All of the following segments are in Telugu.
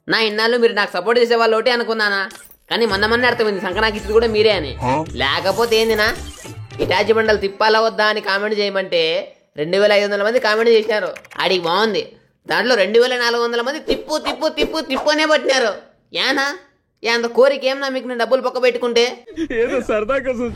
నా ఇన్నాళ్ళు మీరు నాకు సపోర్ట్ చేసే వాళ్ళు ఒకటే అనుకున్నానా, కానీ మొన్న అర్థమైంది సంక్రాంతి ఇచ్చింది కూడా మీరే అని. లేకపోతే ఏందినా ఇటాచి బండలు తిప్పాలా వద్దా అని కామెంట్ చేయమంటే 2500 మంది కామెంట్ చేసినారు. ఆడికి బాగుంది. దాంట్లో 2400 మంది తిప్పు తిప్పు తిప్పు తిప్పు అనే పట్టినారు. ఏనా అంత కోరిక ఏమన్నా మీకు నేను డబ్బులు పక్క పెట్టుకుంటే? ఏదో సరదా కోసం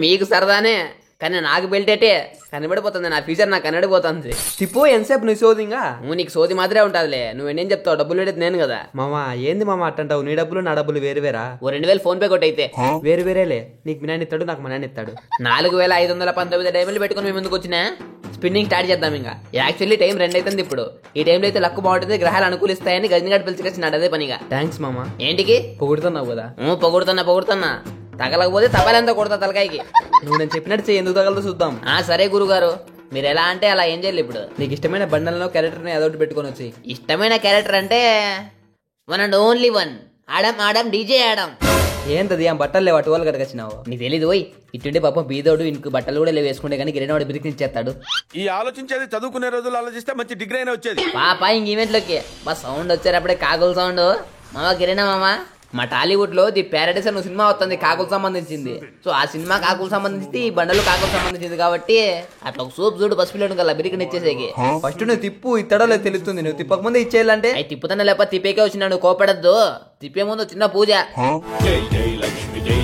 మీకు సరదానే, కానీ నాకు బెల్టేటే కనబడిపోతుంది. నా ఫ్యూచర్ నాకు కనబడిపోతుంది. తిప్పు ఎంతసేపు నువ్వు సోదింగా? నీకు సోది మాత్రమే ఉంటుందిలే. నువ్వేం చెప్తావు? డబ్బులు పెట్టేది నేను కదా. మామా ఏంది మామ అట్టంటావు? నీ డబ్బులు నా డబ్బులు వేరు వేరా? ఓ 2000 ఫోన్ పే కొట్టయితే. వేరు వేరేలే. నీకు మీ నాన్న ఇస్తాడు, నాకు మా నాన్న ఇస్తాడు. 4519 డైమండ్లు పెట్టుకుని మీ ముందుకు వచ్చినా స్పిన్నింగ్ స్టార్ట్ చేద్దాం. ఇంకా యాక్చువల్లీ టైం 2 అవుతుంది ఇప్పుడు. ఈ టైంలో అయితే లక్కు బాగుంటుంది, గ్రహాలు అనుకూలిస్తాయని గజనిగాడు పిలిచికొచ్చినాడు అదే పనిగా. థ్యాంక్స్ మామా. ఏంటికి పొగుడుతున్నావు కదా? పొగుడుతున్నా. తగలకపోతే తపాలంతా కొడతా తలకాయకి. నువ్వు నేను చెప్పినట్టు చెయ్యి, ఎందుకు తగలతో చూద్దాం. సరే గురుగారు, మీరు ఎలా అంటే అలా ఏం చేయాలి. ఇప్పుడు నీకు ఇష్టమైన బండల్లో క్యారెక్టర్ని అదొకటి పెట్టుకొని వచ్చి. ఇష్టమైన క్యారెక్టర్ అంటే 1 and only 1 Adam DJ Adam. ఏంటది ఆ బట్టలు లేవు అటు వాళ్ళు కడగచ్చినావు? నీకు తెలీదు పోయి. ఇటుండి పాపం బీదోడు ఇంక బట్టలు కూడా లేవు వేసుకుంటే కానీ గిరినవాడు బిరికిచ్చేస్తాడు. ఈ ఆలోచించేది చదువుకునే రోజులు ఆలోచిస్తే మంచి డిగ్రీ అయినా వచ్చేది. పాప ఇంక ఈవెంట్లోకి సౌండ్ వచ్చేటప్పుడే కాకుల సౌండ్. మామ గిరినా మామ, మా టాలీవుడ్ లో ది ప్యారడైస్ అనే సినిమా వస్తుంది, కాకులకు సంబంధించింది. సో ఆ సినిమా కాకులకు సంబంధించి, ఈ బండలు కాకులకు సంబంధించింది కాబట్టి అట్లా సూప్ చూడు పసిపిల్లడు కదా బిరికిని ఇచ్చేసేకి. ఫస్ట్ నువ్వు తిప్పు, ఇత్తడో లేదు తెలుస్తుంది. నువ్వు తిప్పక ముందే ఇచ్చేయాలంటే అవి తిప్పుతున్నా లేకపోతే తిప్పేకే వచ్చినా, నువ్వు కోపడద్దు. తిప్పే ముందు చిన్న పూజ. జై జై లక్ష్మి జై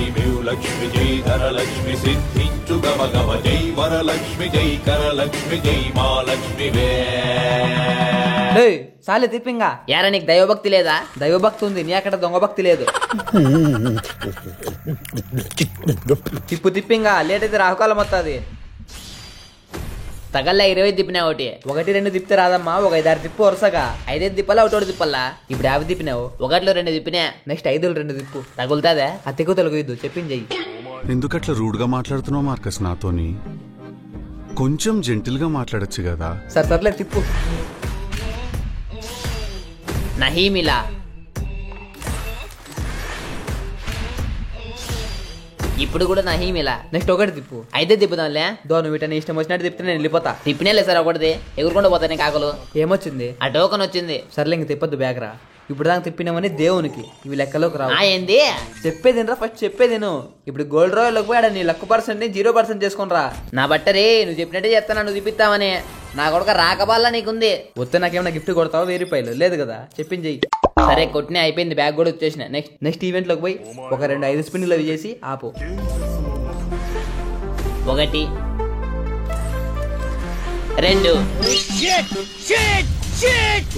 లక్ష్మి జై ధరలక్ష్మి సిద్ధించు గమ గమ జై వరలక్ష్మి జై కరలక్ష్మి జై మా లక్ష్మి వే. సాలే తిప్పింగా. యారా నీకు దైవభక్తి లేదా? దైవభక్తి ఉంది, నీ అక్కడ దొంగ భక్తి లేదు. తిప్పు తిప్పింగా, లేట్ అయితే రాహుకాలం వస్తుంది. తగల్లా 20 తిప్పినా ఒకటి 1-2 తిప్పితే రాదమ్మా, ఒక 5-6 తిప్పు వరుసగా. 5 తిప్పాలా ఒకటి తిప్పాలా? ఇప్పుడు 50 తిప్పినావు, 1లో 2 తిప్పినా. నెక్స్ట్ 5లో 2 తిప్పు. తగులుతాదా? అతికు తొలగొద్దు, చెప్పింది చెయ్యి. ఎందుకట్లా రూడ్ గా మాట్లాడుతున్నావు మార్కస్ నాతోని? కొంచెం జెంటిల్ గా మాట్లాడొచ్చు కదా. సర్లే తిప్పు. నహీమిలా ఇప్పుడు కూడా నహీమిలా. నెక్స్ట్ 1 తిప్పు. 5 తిప్పుదాంలే. నువ్వు వీటని ఇష్టం వచ్చినట్టు తిప్పితే నేను వెళ్ళిపోతా. తిప్పినే లేదు సార్ ఒకటిది, ఎగురుకుండా పోతాయి కాకులు. ఏమొచ్చింది? ఆ టోకన్ వచ్చింది. సర్లే ఇంక తిప్పద్దు, బ్యాగ్ రా. ఇప్పుడు దాకా తిప్పినామని దేవునికి, ఇవి లెక్కలోకి రావు. ఏంది చెప్పేదేనరా? ఫస్ట్ చెప్పేదేను. ఇప్పుడు గోల్డ్ రాయల్లోకి పోయాడు, నీ లక్ పర్సెంట్ 0% చేసుకుని రా. నా బట్టరే నువ్వు చెప్పినట్టే చేస్తాను, నువ్వు తిప్పిస్తావని. నా కొడుక రాకబాల్లా నీకుంది. వస్తే నాకేమైనా గిఫ్ట్ కొడతావా? 1000 రూపాయలు లేదు కదా, చెప్పింది చెయ్యి. సరే కొట్టినే అయిపోయింది, బ్యాగ్ కూడా వచ్చేసిన. నెక్స్ట్ ఈవెంట్ లోకి పోయి ఒక 2 5 స్పిన్లు అవి చేసి ఆపు. 1 2.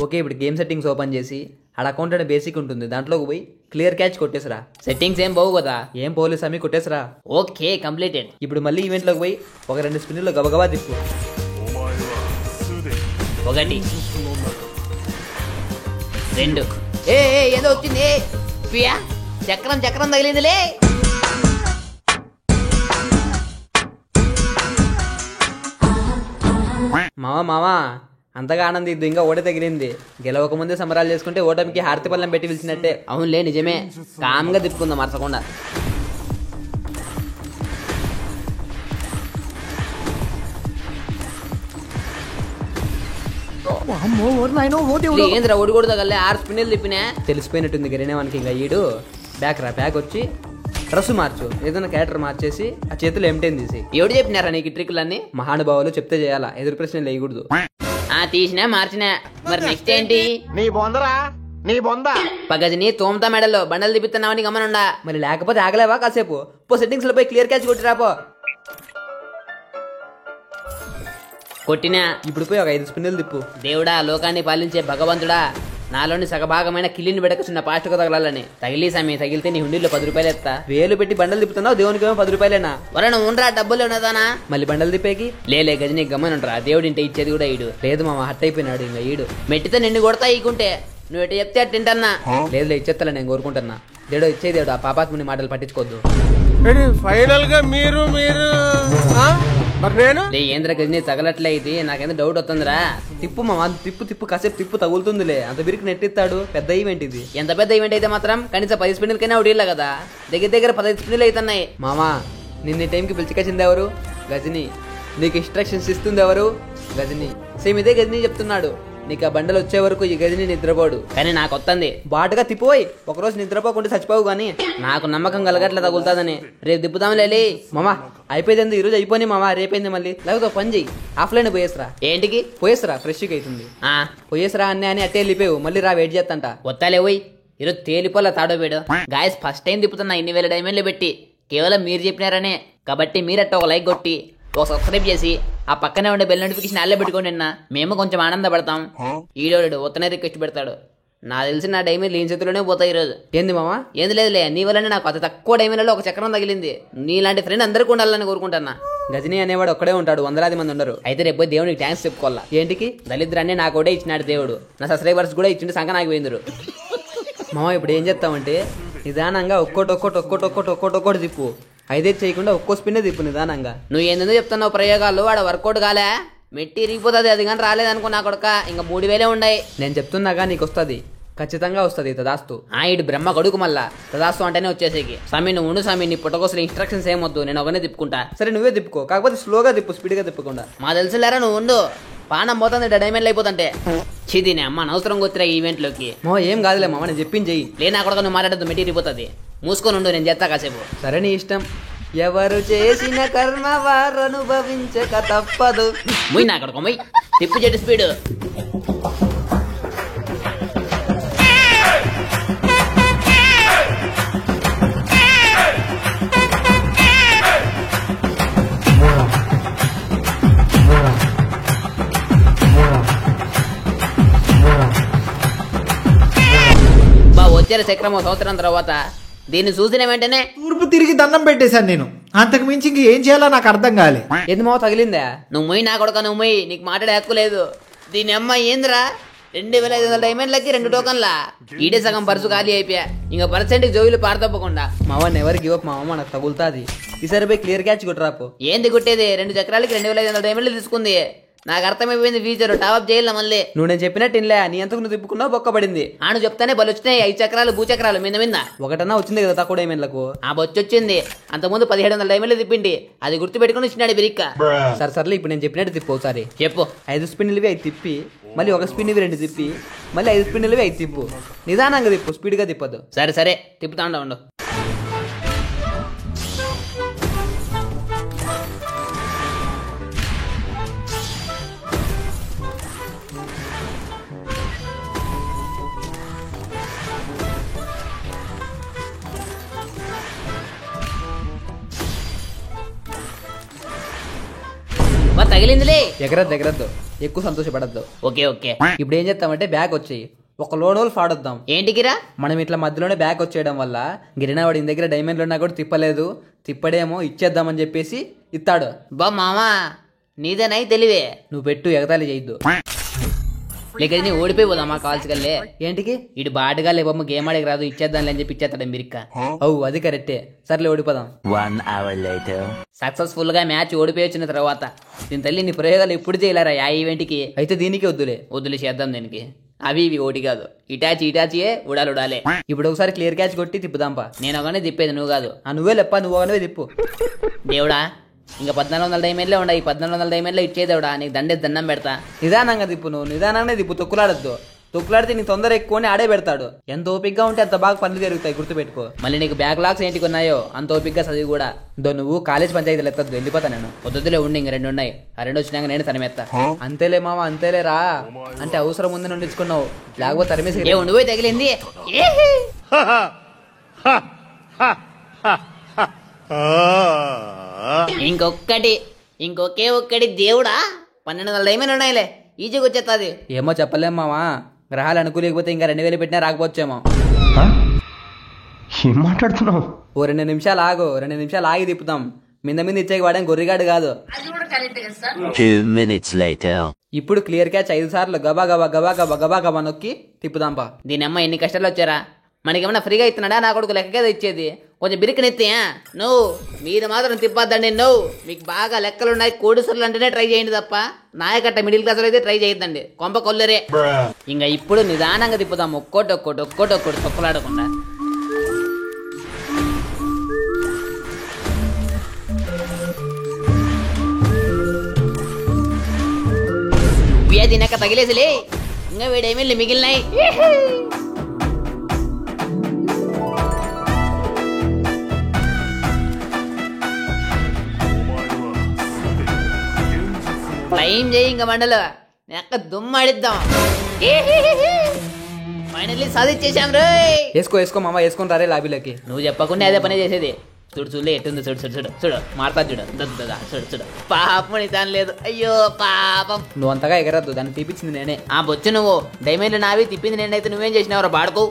ఓకే, ఇప్పుడు గేమ్ సెట్టింగ్స్ ఓపెన్ చేసి ఆడ అకౌంట్ అనే బేసిక్ ఉంటుంది, దాంట్లోకి పోయి క్లియర్ క్యాచ్ కొట్టేసరా. సెట్టింగ్స్ ఏం పోవు కదా? ఏం పోలీస్ అమ్మి కొట్టేసరా. Okay completed. ఇప్పుడు మళ్ళీ ఈవెంట్ లోకి పోయి ఒక 2 స్పిన్లు గబగబా తిప్పు. 1 2. ఏదో వచ్చింది. పియా చక్రం తగిలిందిలే. మావా అంతగా ఆనందిద్దు, ఇంకా ఓటే తగిలింది. గెలవక ముందే సంబరాలు చేసుకుంటే ఓటమికి హారతి పళ్ళం పెట్టి పిలిచినట్టే. అవునులే నిజమే, కామ్గా తిప్పుకుందాం మరచకుండా. ఏంద్రా ఒడి కూడా తగలే, 6 స్పిన్నులు తిప్పినా. తెలిసిపోయినట్టుంది గరేనే మనకి. ఇంకా ఈడు బ్యాగ్ వచ్చి డ్రెస్ మార్చు, ఏదైనా క్యారెక్టర్ మార్చేసి ఆ చేతులు ఎంటేం తీసి. ఎవడు చెప్పినారా నీకు ట్రిక్లన్నీ? మహానుభావులు చెప్తే చేయాలా, ఎదురు ప్రశ్నలు వేయకూడదు. తీసినా మార్చినా. మరి నెక్స్ట్ ఏంటి? నీ బొంద పగజని తోమతా మెడలో బండలు తిప్పుతున్నావని గమనుండా. మరి లేకపోతే ఆగలేవా కాసేపు? పో సెట్టింగ్స్ లో పోయి క్లియర్ క్యాచ్ కొట్టిరాపో. కొట్టినా. ఇప్పుడు పోయి ఒక 5 స్పిన్నులు తిప్పు. దేవుడా, లోకాన్ని పాలించే భగవంతుడా, నాలోని సగభాగమైన కిల్లిని పెడక చిన్న పాస్ట్గా తగలాలని. తగిలి సమయం తగిలితే నీ హుండీలో 10 రూపాయలు ఎత్తా. 1000 పెట్టి బండలు తిప్పుతున్నావు, దేవునికి ఏమో 10 రూపాయలేనా? వరణ ఉండరా, డబ్బులు ఉన్నదానా? మళ్ళీ బండలు తిప్పేకి లేలే గజని గమ్మనుంటరా, దేవుడి ఇంటే ఇచ్చేది కూడా ఈడు. లేదు మామ, హట్ అయిపోయినాడు ఇంకా ఈడు. మెట్టితో నిన్ను కొడతా ఈకుంటే, నువ్వు ఎటు చెప్తే అటు తింటన్నా. లేదు ఇచ్చేస్తా, నేను కోరుకుంటున్నా. దేవుడు ఇచ్చేదేవుడు, ఆ పాపాత్ముని మాటలు పట్టించుకోవద్దు. ఫైనల్ గా మీరు ఏంద్ర గజని తగలట్లే, ఇది నాకేందో డౌట్ వస్తుందిరా. తిప్పు మామ, తిప్పు కాసేపు తిప్పు, తగులుతుందిలే. అంత బిరికి నెట్టిస్తాడు, పెద్ద ఈవెంట్ ఇది. ఎంత పెద్ద ఈవెంట్ అయితే మాత్రం కనీసం 10 స్పిన్నులకైనా అవుట్ కదా. దగ్గర 15 స్పిన్నులు అవుతున్నాయి. మామా, నిన్న టైంకి పిలిచికొచ్చింది ఎవరు? గజని. నీకు ఇన్స్ట్రక్షన్స్ ఇస్తుంది ఎవరు? గజని. సేమ్ ఇదే గజని చెప్తున్నాడు. నీకు ఆ బండలు వచ్చే వరకు ఈ గదిని నిద్రపోడు. కానీ నాకు వస్తుంది. బాటుగా తిప్పిపోయి ఒకరోజు నిద్రపోకుండా చచ్చిపోవు గానీ. నాకు నమ్మకం కలగట్ల తగులుతుందని. రేపు తిప్పుదాంలే. మామా అయిపోయింది, ఈ రోజు అయిపోయి మామా, రేపైంది మళ్ళీ. లేకపోతే పని చెయ్యి, ఆఫ్లైన్ పోయేసరా. ఏంటికి? పోయేసరా, ఫ్రెష్గా అవుతుంది. పోయేసరా అని అట్టే వెళ్ళిపోయావు, మళ్ళీ రా వెయిట్ చేస్తంట. వత్తాలే పోయి. ఈరోజు తేలిపోలా తాడోబేడు. గాయస్ ఫస్ట్ టైం తిప్పుతున్నా ఇన్ని వేల డైమండ్లు పెట్టి. కేవలం మీరు చెప్పినారనే. కాబట్టి మీరట్ట ఒక లైక్ కొట్టి ఒక సబ్స్క్రైబ్ చేసి ఆ పక్కనే ఉండే బెల్ నోటిఫికేషన్ అల్లే పెట్టుకోండి. మేము కొంచెం ఆనందపడతాం. ఈడోడు ఒత్తనే రిక్వెస్ట్ పెడతాడు. నాకు తెలిసి నా డైమండ్ లేని చేతిలోనే పోతాయి ఈరోజు. ఏంది మామా? ఏంది లేదులే, నీ వల్లనే నాకు అతి తక్కువ డైమండ్లలో ఒక చక్రం తగిలింది. నీలాంటి ఫ్రెండ్ అందరికీ ఉండాలని కోరుకుంటున్నా. గజనీ అనేవాడు ఒక్కడే ఉంటాడు, వందలాది మంది ఉండరు. అయితే రేపు పోయి దేవునికి థ్యాంక్స్ చెప్పుకోవాలా. ఏంటికి? దళిద్రాన్ని నాకు కూడా ఇచ్చినాడు దేవుడు. నా సబ్స్క్రైబర్స్ కూడా ఇచ్చిండు, సంఖ నాకు పోయిందరు. మామ ఇప్పుడు ఏం చేస్తామంటే నిదానంగా ఒక్కోటి తిప్పు. ఐదే చేయకుండా ఒక్కో స్పిన్నే తిప్పు నిదానంగా. నువ్వు ఏందో చెప్తున్నావు ప్రయోగాలు, వాడు వర్కౌట్ కాలే. మెట్టి ఇరిగిపోతుంది. అది కానీ రాలేదనుకో నా కొడుక, ఇంకా 3000 ఉన్నాయి. నేను చెప్తున్నాగా నీకు వస్తుంది, ఖచ్చితంగా వస్తుంది. తదాస్తు. ఇటు బ్రహ్మ కొడుకు మళ్ళా తదాస్తు అంటేనే వచ్చేసేకి. స్వామి నువ్వు ఉండు స్వామి, నీ పుట్టకోసలు ఇన్స్ట్రక్షన్స్ ఏమొద్దు, నేను ఒకనే తిప్పుకుంటా. సరే నువ్వే తిప్పుకో, కాకపోతే స్లోగా తిప్పు, స్పీడ్గా తిప్పకుండా. మా తెలుసులేరా, నువ్వు ఉండు. పానం పోతుంది డైమండ్లు అయిపోతుంటే. చిదినే అమ్మ అనవసరంగా వచ్చిరా ఈ ఈవెంట్లోకి. ఏం కాదులే మామ, నేను చెప్పింది చెయ్యి. లేనా కొడుకు నువ్వు మాట్లాడద్దు, మెట్టి ఇరిగిపోతుంది. మూసుకొని ఉండు, నేను చేస్తా కాసేపు. సరే నీ ఇష్టం. ఎవరు చేసిన కర్మ వారు అనుభవించక తప్పదు. ముయ్ నా కొడుకు ముయ్. తిప్పు చెట్టు స్పీడ్. వచ్చారు చక్రమో సంవత్సరం తర్వాత. దీన్ని చూసిన వెంటనే తూర్పు తిరిగి దండం పెట్టేశాను నేను. అంతకు మించి ఇంక ఏం చేయాలో నాకు అర్థం కాలే. ఏంది మావ తగిలిందా? నువ్వు మొయ్యి నా కొడుక, నువ్వు మొయ్యి. నీకు మాట్లాడే హక్కు లేదు. దీని అమ్మాయి ఏందిరా, 2500 డైమండ్లకి 2 టోకన్లా. ఈడే సగం పర్సు ఖాళీ అయిపోయా. ఇంకా పర్సెంట్కి జోయిలు పారతప్పకుండా. మావ నెవర్ గివ్ అప్ మామ, నాకు తగులుతాది. ఈసారి పోయి క్లియర్ క్యాచ్ కొట్టరాపు. ఏంది కొట్టేది? 2 చక్రాలకి 2500 డైమండ్లు తీసుకుంది. నాకు అర్థమైపోయింది ఫ్యూచర్. టాప్ చేయాల మళ్ళీ. నువ్వు నేను చెప్పినట్టు ఇన్లే, నీ ఎంతకు నువ్వు తిప్పుకున్నావు బొక్క పడింది. ఆను చెప్తానే బలు వచ్చినాయి. 5 చక్రాలు భూచక్రాలు మీద మీద. ఒకటన్నా వచ్చింది కదా తక్కువ డైమండ్లకు. ఆ బొచ్చు వచ్చింది. అంతకుముందు 1700 డైమండ్లు తిప్పిండి. అది గుర్తు పెట్టుకుని ఇచ్చినాడు బిరిక్క. సర్లే ఇప్పుడు నేను చెప్పినట్టు తిప్పు. ఒకసారి చెప్పు. 5 స్పిన్నులవి 5 తిప్పి, మళ్ళీ 1 స్పిన్వి 2 తిప్పి, మళ్ళీ 5 స్పిన్నులవి 5 తిప్పు. నిదానంగా తిప్పు, స్పీడ్గా తిప్పదు. సరే తిప్పుతా ఉండు. తగిలిందిలే. ఎగరద్దు, ఎక్కువ సంతోషపడద్దు. ఓకే. ఇప్పుడు ఏం చేస్తామంటే బ్యాగ్ వచ్చాయి, ఒక లోన్ ఫాడొద్దాం. ఏంటికిరా? మనం ఇట్లా మధ్యలోనే బ్యాగ్ వచ్చేయడం వల్ల గిరినావాడి దగ్గర డైమండ్లు ఉన్నా కూడా తిప్పలేదు. తిప్పడేమో ఇచ్చేద్దామని చెప్పేసి ఇస్తాడు. బా మామా నీదేనై తెలివే. నువ్వు పెట్టు, ఎగతాళి చేయొద్దు. లేక నీ ఓడిపోయి పోదామా కాల్స్ కల్లే. ఏంటికి? ఇటు బాటుగా లేబమ్మ గేమ్ ఆడికి రాదు, ఇచ్చేద్దాం అని చెప్పి ఇచ్చేస్తాడు బిరిక్క. అవు అది కరెక్టే. సర్లే ఓడిపోదాం. 1 hour later. సక్సెస్ఫుల్ గా మ్యాచ్ ఓడిపోయి వచ్చిన తర్వాత దీని తల్లి నీ ప్రయోగాలు ఎప్పుడు చేయలేరా ఆ ఈవెంట్ కి? అయితే దీనికి వద్దులే చేద్దాం దీనికి. అవి ఓటి కాదు, ఇటాచియే ఉడాలే. ఇప్పుడు ఒకసారి క్లియర్ క్యాచ్ కొట్టి తిప్పుదాంపా. నేను ఒకనే తిప్పేది, నువ్వు కాదు. నువ్వే లేప్ప, నువ్వు ఒకనే తిప్పు. దేవుడా, ఇంకా 1400 డైమండ్లే ఉన్నాయి. 1400 డైమండ్లే ఇచ్చేదేవుడా, నీకు దండం పెడతా. నిదానంగా తిప్పు, నువ్వు నిదానంగానే తిప్పు, తొక్కులాడద్దు. తొక్కులాడితే నీ తొందర ఎక్కువని ఆడే పెడతాడు. ఎంత ఓపికగా ఉంటే అంత బాగా పనులు జరుగుతాయి, గుర్తుపెట్టుకో. మళ్ళీ నీకు బ్యాక్ లాగ్స్ ఏంటికి ఉన్నాయో అంత ఓపికగా చదివి కూడా. నువ్వు కాలేజ్ పంచాయతీలు ఎత్తద్దు, వెళ్ళిపోతా నేను. పొద్దులే ఉండి ఇంక 2 ఉన్నాయి. ఆ 2 వచ్చినాక నేను తనమెత్తా. అంతేలే మామ, అంతేలే రా. అంటే అవసరం ఉంది నుండించుకున్నావు, లేకపోతే తరిమేసి. నువ్వే తగిలింది. ఇంకొకే దేవుడా, 1200 డైమండ్లు ఉన్నాయిలే, ఈజీగా వచ్చేస్తుంది. ఏమో చెప్పలేం మామా, గ్రహాలు అనుకోలేకపోతే ఇంకా 2000 పెట్టినా రాకపోవచ్చేమో. ఏం మాట్లాడుతున్నావు? ఓ 2 నిమిషాలు ఆగు, 2 నిమిషాలు ఆగి తిప్పుతాం. మీద ఇచ్చేకి వాడేం గొర్రిగాడు కాదు. 2 minutes later. ఇప్పుడు క్లియర్ క్యాచ్ 5 సార్లు గబా నొక్కి తిప్పుదాంపా. దీని అమ్మ ఎన్ని కష్టాలు వచ్చారా. మనకేమన్నా ఫ్రీగా ఇస్తున్నాడా? నా కొడుకు లెక్కగా ఇచ్చేది. కొంచెం బిరికనెత్తే మీరు మాత్రం తిప్పద్దండి. మీకు బాగా లెక్కలున్నాయి, కోడిసర్లు అంటేనే ట్రై చేయండి తప్ప నాయకట్ట మిడిల్ క్లాస్ అయితే ట్రై చేయొద్దండి, కొంప కొల్లరే. ఇంకా ఇప్పుడు నిదానంగా తిప్పుదాం, ఒక్కోటి తొక్కలాడకుండా. తినక తగిలేసిలే. ఇంకా వీడేమి మిగిలినాయి. ఫ్లైమ్ చేయి ఇంకా మండలు నెక్క దుమ్మాడిద్దాం. ఫైనల్లీ సాధించేసాం రే. వేసుకో మామ, వేసుకొని రారే లాబీలకి. నువ్వు చెప్పకుండా అదే పని చేసేది. చూడు చూడు ఎట్టుంది, చూడు చూడు చూడు చూడు మారుతా చూడు, చూడు చూడు. పాపం నిదానం లేదు, అయ్యో పాపం. నువ్వు అంతగా ఎగరద్దు, దాన్ని తీపిచ్చింది నేనే. ఆ బొచ్చు నువ్వు, డైమండ్లు నావి, తిప్పింది నేనైతే నువ్వేం చేసినావురా బాడుకో.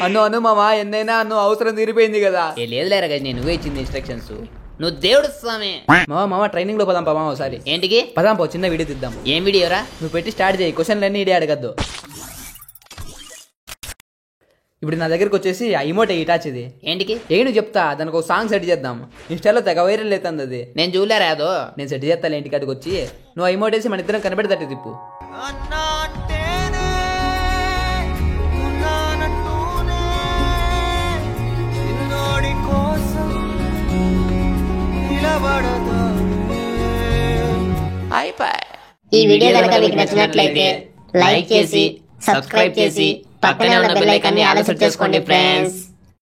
అను మామ, ఎన్నైనా అన్ను అవసరం తీరిపోయింది కదా. ఏ లేదు లేరా గజని, నువ్వే ఇచ్చింది ఇన్స్ట్రక్షన్స్. నువ్వు దేవుడు స్వామి. మామ ట్రైనింగ్ లో పదాం పా మామ ఒకసారి. ఏంటికి పదాం పో, చిన్న వీడియో తీద్దాం. ఏం వీడియోరా? నువ్వు పెట్టి స్టార్ట్ చేయి, క్వశ్చన్లన్నీ ఇడే అడగద్దు. ఇప్పుడు నా దగ్గరకు వచ్చేసి ఆ ఇమోట్ ఇటాచ్ ఇది ఏంటికి నువ్వు చెప్తా, దానికి ఒక సాంగ్ సెట్ చేద్దాం. ఇన్స్టాలో తెగ వైరల్ అవుతుంది అది. నేను చూడలేరా అదో. నేను సెట్ చేస్తాను ఇంటికాడికి వచ్చి. నువ్వు ఆ ఇమోట్ వేసి మన ఇద్దరం కనిపెడతట్టు తిప్పు. ఈ వీడియో కనుక మీకు నచ్చినట్లయితే లైక్ చేసి సబ్స్క్రైబ్ చేసి పక్కనే ఉన్న బెల్ ఐకాన్ని ఆల్ సెట్ చేసుకోండి ఫ్రెండ్స్.